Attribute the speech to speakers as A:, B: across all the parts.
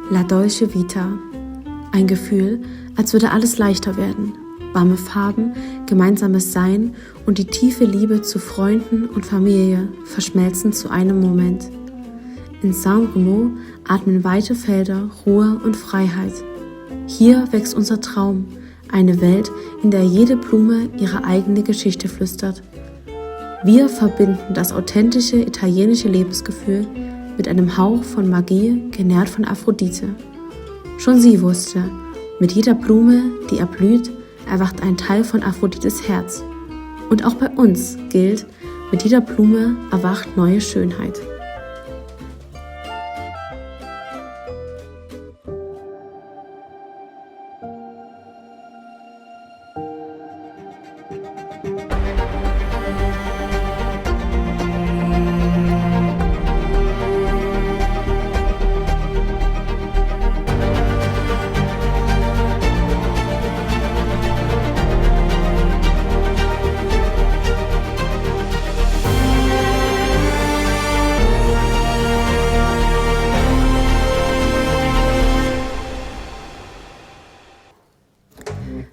A: La Dolce Vita. Ein Gefühl, als würde alles leichter werden. Warme Farben, gemeinsames Sein und die tiefe Liebe zu Freunden und Familie verschmelzen zu einem Moment. In Saint-Remo atmen weite Felder Ruhe und Freiheit. Hier wächst unser Traum, eine Welt, in der jede Blume ihre eigene Geschichte flüstert. Wir verbinden das authentische italienische Lebensgefühl mit einem Hauch von Magie, genährt von Aphrodite. Schon sie wusste, mit jeder Blume, die erblüht, erwacht ein Teil von Aphrodites Herz. Und auch bei uns gilt, mit jeder Blume erwacht neue Schönheit.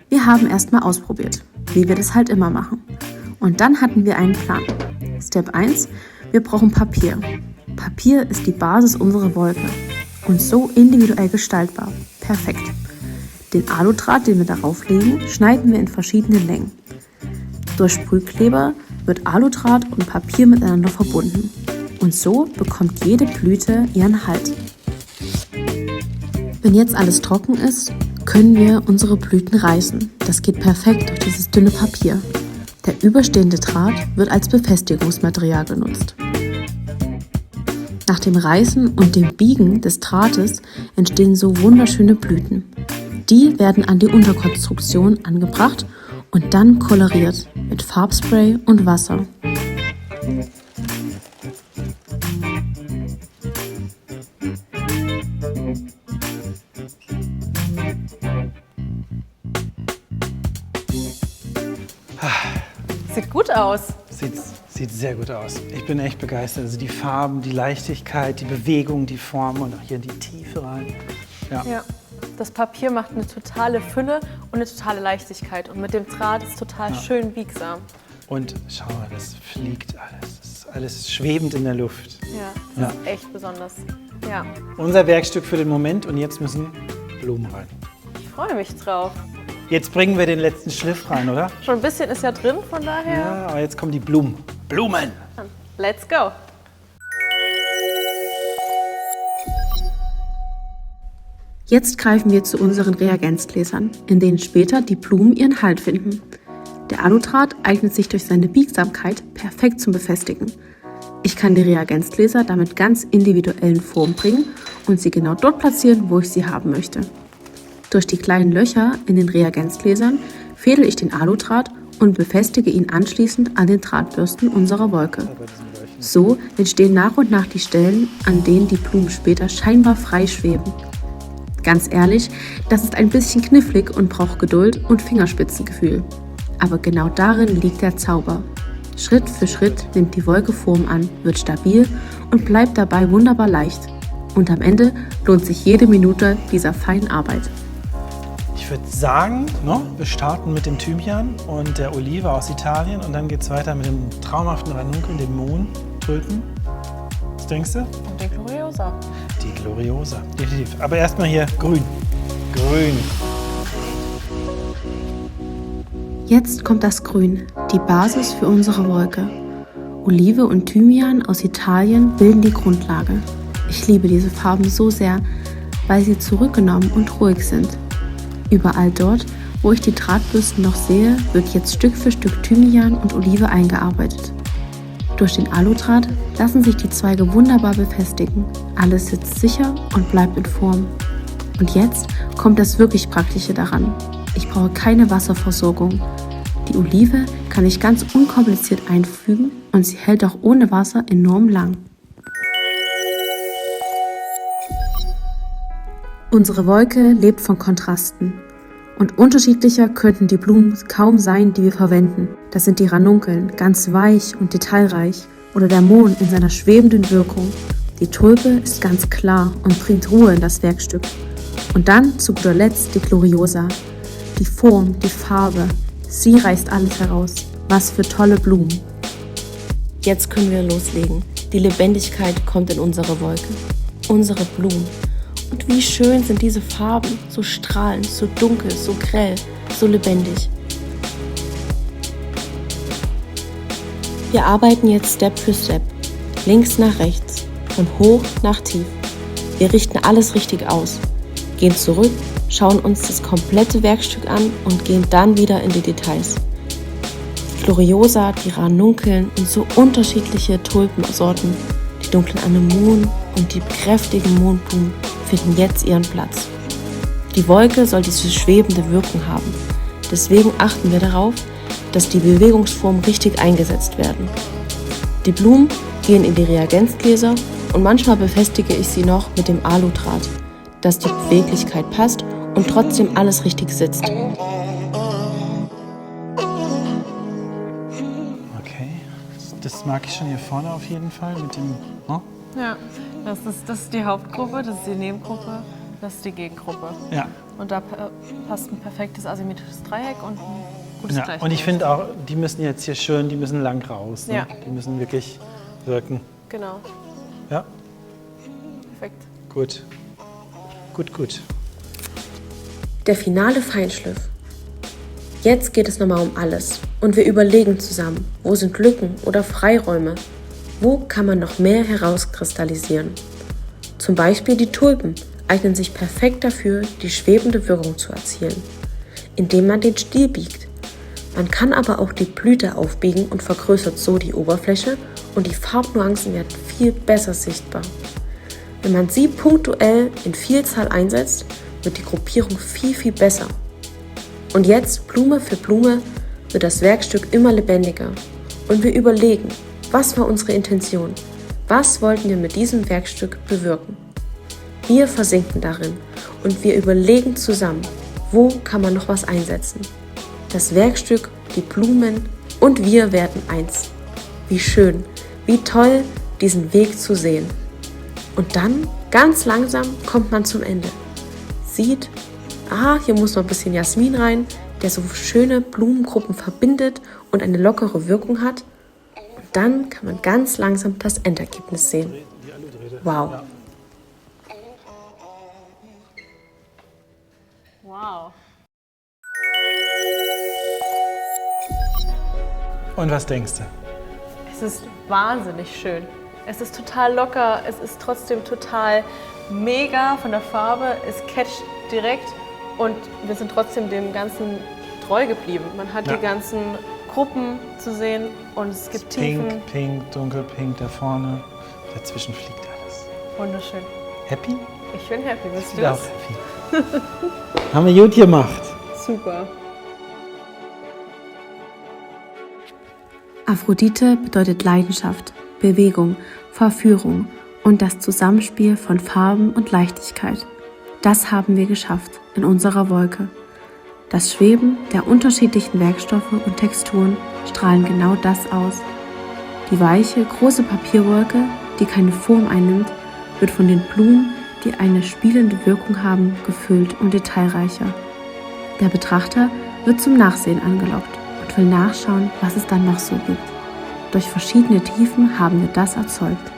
A: Wir haben erstmal ausprobiert, wie wir das halt immer machen. Und dann hatten wir einen Plan. Step 1, wir brauchen Papier. Papier ist die Basis unserer Wolke und so individuell gestaltbar. Perfekt. Den Aludraht, den wir darauf legen, schneiden wir in verschiedene Längen. Durch Sprühkleber wird Aludraht und Papier miteinander verbunden. Und so bekommt jede Blüte ihren Halt. Wenn jetzt alles trocken ist, können wir unsere Blüten reißen. Das geht perfekt durch dieses dünne Papier. Der überstehende Draht wird als Befestigungsmaterial genutzt. Nach dem Reißen und dem Biegen des Drahtes entstehen so wunderschöne Blüten. Die werden an die Unterkonstruktion angebracht und dann koloriert mit Farbspray und Wasser.
B: Sieht gut aus.
C: Sieht sehr gut aus. Ich bin echt begeistert. Also die Farben, die Leichtigkeit, die Bewegung, die Form und auch hier in die Tiefe rein.
B: Ja, das Papier macht eine totale Fülle und eine totale Leichtigkeit. Und mit dem Draht ist es total schön biegsam.
C: Und schau mal, das fliegt alles. Das ist alles schwebend in der Luft.
B: Ja, das ist echt besonders. Ja.
C: Unser Werkstück für den Moment und jetzt müssen Blumen rein.
B: Ich freue mich drauf.
C: Jetzt bringen wir den letzten Schliff rein, oder?
B: Schon ein bisschen ist ja drin, von daher.
C: Ja, aber jetzt kommen die Blumen. Blumen!
B: Let's go!
A: Jetzt greifen wir zu unseren Reagenzgläsern, in denen später die Blumen ihren Halt finden. Der Aludraht eignet sich durch seine Biegsamkeit perfekt zum Befestigen. Ich kann die Reagenzgläser damit ganz individuellen Form bringen und sie genau dort platzieren, wo ich sie haben möchte. Durch die kleinen Löcher in den Reagenzgläsern fädel ich den Aludraht und befestige ihn anschließend an den Drahtbürsten unserer Wolke. So entstehen nach und nach die Stellen, an denen die Blumen später scheinbar frei schweben. Ganz ehrlich, das ist ein bisschen knifflig und braucht Geduld und Fingerspitzengefühl. Aber genau darin liegt der Zauber. Schritt für Schritt nimmt die Wolke Form an, wird stabil und bleibt dabei wunderbar leicht. Und am Ende lohnt sich jede Minute dieser feinen Arbeit.
C: Ich würde sagen, wir starten mit dem Thymian und der Olive aus Italien und dann geht es weiter mit dem traumhaften Ranunkel, dem Mohntulpen. Was denkst du?
B: Und den Gloriosa.
C: Die Gloriosa, definitiv. Aber erstmal hier grün. Grün.
A: Jetzt kommt das Grün, die Basis für unsere Wolke. Olive und Thymian aus Italien bilden die Grundlage. Ich liebe diese Farben so sehr, weil sie zurückgenommen und ruhig sind. Überall dort, wo ich die Drahtbürsten noch sehe, wird jetzt Stück für Stück Thymian und Olive eingearbeitet. Durch den Aludraht lassen sich die Zweige wunderbar befestigen. Alles sitzt sicher und bleibt in Form. Und jetzt kommt das wirklich Praktische daran. Ich brauche keine Wasserversorgung. Die Olive kann ich ganz unkompliziert einfügen und sie hält auch ohne Wasser enorm lang. Unsere Wolke lebt von Kontrasten. Und unterschiedlicher könnten die Blumen kaum sein, die wir verwenden. Das sind die Ranunkeln, ganz weich und detailreich, oder der Mohn in seiner schwebenden Wirkung, Die Tulpe ist ganz klar und bringt Ruhe in das Werkstück. Und dann zu guter Letzt die Gloriosa. Die Form, die Farbe, sie reißt alles heraus. Was für tolle Blumen.
D: Jetzt können wir loslegen. Die Lebendigkeit kommt in unsere Wolke. Unsere Blumen. Und wie schön sind diese Farben, so strahlend, so dunkel, so grell, so lebendig. Wir arbeiten jetzt Step für Step, links nach rechts, von hoch nach tief. Wir richten alles richtig aus, gehen zurück, schauen uns das komplette Werkstück an und gehen dann wieder in die Details. Die Gloriosa, die Ranunkeln und so unterschiedliche Tulpensorten, die dunklen Anemonen und die kräftigen Mondblumen finden jetzt ihren Platz. Die Wolke soll diese schwebende Wirkung haben. Deswegen achten wir darauf, dass die Bewegungsformen richtig eingesetzt werden. Die Blumen gehen in die Reagenzgläser und manchmal befestige ich sie noch mit dem Aludraht, dass die Beweglichkeit passt und trotzdem alles richtig sitzt.
C: Okay, das mag ich schon hier vorne auf jeden Fall mit dem... Oh?
B: Ja, das ist die Hauptgruppe, das ist die Nebengruppe, das ist die Gegengruppe.
C: Ja.
B: Und da passt ein perfektes asymmetrisches Dreieck und ein gutes
C: Ja,
B: Gleichgewicht.
C: und ich finde auch, die müssen jetzt hier schön, die müssen lang raus. Ne?
B: Ja.
C: Die müssen wirklich wirken.
B: Genau,
C: Ja,
B: perfekt.
C: gut. Gut.
D: Der finale Feinschliff. Jetzt geht es nochmal um alles und wir überlegen zusammen, wo sind Lücken oder Freiräume? Wo kann man noch mehr herauskristallisieren? Zum Beispiel die Tulpen eignen sich perfekt dafür, die schwebende Wirkung zu erzielen, indem man den Stiel biegt. Man kann aber auch die Blüte aufbiegen und vergrößert so die Oberfläche und die Farbnuancen werden viel besser sichtbar. Wenn man sie punktuell in Vielzahl einsetzt, wird die Gruppierung viel besser. Und jetzt, Blume für Blume, wird das Werkstück immer lebendiger. Und wir überlegen, was war unsere Intention? Was wollten wir mit diesem Werkstück bewirken? Wir versinken darin und wir überlegen zusammen, wo kann man noch was einsetzen? Das Werkstück, die Blumen und wir werden eins. Wie schön, wie toll, diesen Weg zu sehen. Und dann, ganz langsam, kommt man zum Ende. Sieht, hier muss noch ein bisschen Jasmin rein, der so schöne Blumengruppen verbindet und eine lockere Wirkung hat. Und dann kann man ganz langsam das Endergebnis sehen. Wow.
B: Wow.
C: Und was denkst du?
B: Es ist wahnsinnig schön. Es ist total locker, es ist trotzdem total mega von der Farbe, es catcht direkt und wir sind trotzdem dem Ganzen treu geblieben. Man hat
C: Ja.
B: die ganzen Gruppen zu sehen und es gibt Tiefen.
C: Pink, dunkelpink da vorne. Dazwischen fliegt alles.
B: Wunderschön.
C: Happy?
B: Ich bin happy, bist
C: Ich
B: du
C: bin auch
B: das?
C: happy. Haben wir gut gemacht.
B: Super.
A: Aphrodite bedeutet Leidenschaft, Bewegung, Verführung und das Zusammenspiel von Farben und Leichtigkeit. Das haben wir geschafft in unserer Wolke. Das Schweben der unterschiedlichen Werkstoffe und Texturen strahlen genau das aus. Die weiche, große Papierwolke, die keine Form einnimmt, wird von den Blumen, die eine spielende Wirkung haben, gefüllt und detailreicher. Der Betrachter wird zum Nachsehen angelockt und will nachschauen, was es dann noch so gibt. Durch verschiedene Tiefen haben wir das erzeugt.